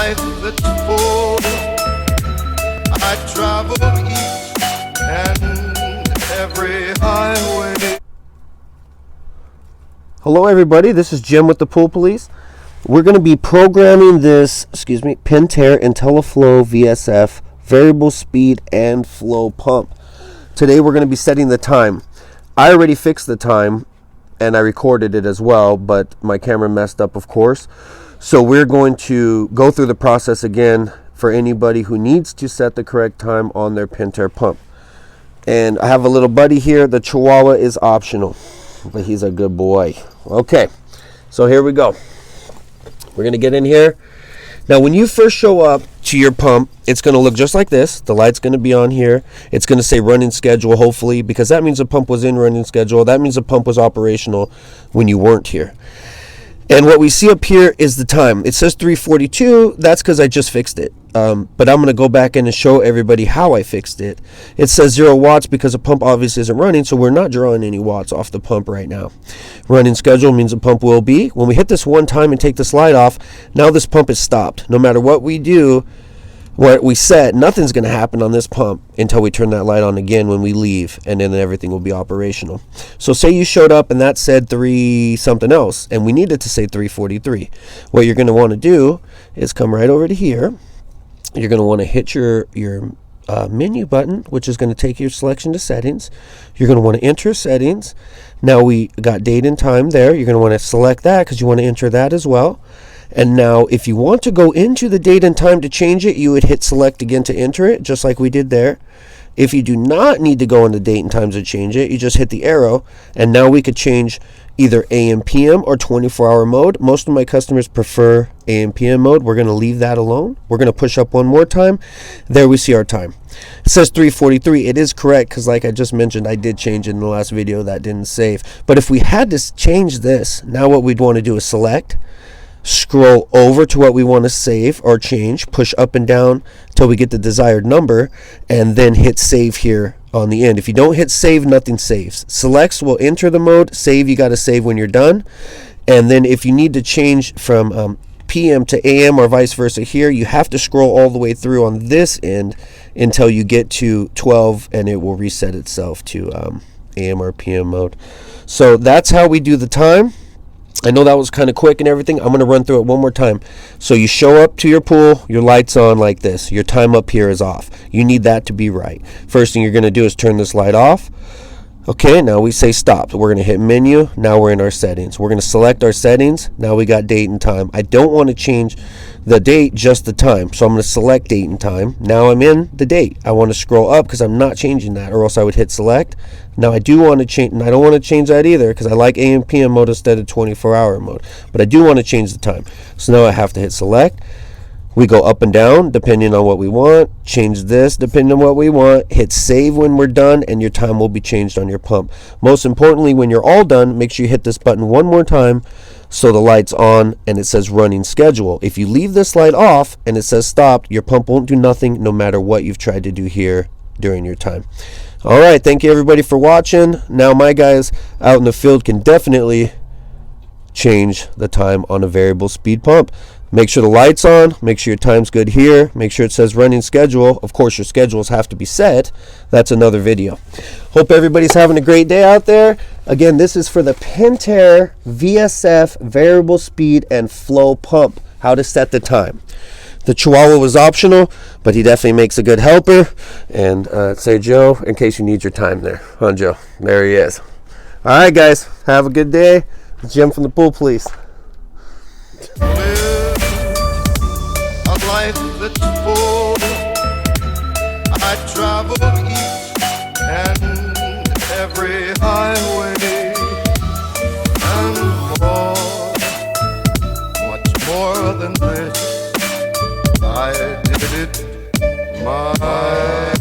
life that's full. I traveled each and every highway. Hello everybody, this is Jim with the Pool Police. We're going to be programming this, Pentair Intelliflo VSF variable speed and flow pump. Today we're going to be setting the time. I already fixed the time and I recorded it as well, but my camera messed up, of course. So we're going to go through the process again for anybody who needs to set the correct time on their Pentair pump. And I have a little buddy here. The Chihuahua is optional, but he's a good boy. Okay, so here we go. We're going to get in here. Now, when you first show up to your pump, it's going to look just like this. The light's going to be on here. It's going to say running schedule, hopefully, because that means the pump was in running schedule. That means the pump was operational when you weren't here. And what we see up here is the time. It says 3:42. That's because I just fixed it. But I'm going to go back in and show everybody how I fixed it. It says 0 watts because the pump obviously isn't running, so we're not drawing any watts off the pump right now. Running schedule means the pump will be. When we hit this one time and take this light off, now this pump is stopped. No matter what we do, what we set, nothing's going to happen on this pump until we turn that light on again when we leave, and then everything will be operational. So say you showed up and that said 3 something else, and we needed to say 3:43. What you're going to want to do is come right over to here. You're going to want to hit your menu button, which is going to take your selection to settings. You're going to want to enter settings. Now we got date and time there. You're going to want to select that because you want to enter that as well. And now if you want to go into the date and time to change it, you would hit select again to enter it, just like we did there. If you do not need to go into date and times to change it, you just hit the arrow, and now we could change either AM, PM, or 24-hour mode. Most of my customers prefer AM, PM mode. We're going to leave that alone. We're going to push up one more time. There we see our time. It says 3:43. It is correct because, like I just mentioned, I did change it in the last video. That didn't save. But if we had to change this, now what we'd want to do is select, scroll over to what we want to save or change, push up and down till we get the desired number, and then hit save here on the end. If you don't hit save, nothing saves. Selects will enter the mode. Save, you got to save when you're done. And then if you need to change from PM to AM or vice versa here, you have to scroll all the way through on this end until you get to 12, and it will reset itself to AM or PM mode. So that's how we do the time. I know that was kind of quick and everything. I'm going to run through it one more time. So you show up to your pool, your light's on like this. Your time up here is off. You need that to be right. First thing you're going to do is turn this light off. Okay, now we say stop. We're going to hit menu. Now we're in our settings. We're going to select our settings. Now we got date and time. I don't want to change the date, just the time. So I'm going to select date and time. Now I'm in the date. I want to scroll up because I'm not changing that, or else I would hit select. Now I do want to change, and I don't want to change that either because I like AM PM mode instead of 24-hour mode. But I do want to change the time. So now I have to hit select. We go up and down depending on what we want. Change this depending on what we want. Hit save when we're done, and your time will be changed on your pump. Most importantly, when you're all done, make sure you hit this button one more time so the light's on and it says running schedule. If you leave this light off and it says stopped, your pump won't do nothing no matter what you've tried to do here during your time. All right, thank you everybody for watching. Now my guys out in the field can definitely change the time on a variable speed pump. Make sure the light's on, make sure your time's good here, make sure it says running schedule. Of course, your schedules have to be set. That's another video. Hope everybody's having a great day out there. Again, this is for the Pentair VSF variable speed and flow pump, how to set the time. The Chihuahua was optional, but he definitely makes a good helper. And say Joe, in case you need your time there. Huh, Joe? There he is. All right, guys, have a good day. Jim from the Pool Police. Life that's full. I traveled each and every highway, and more, much more than this, I did it my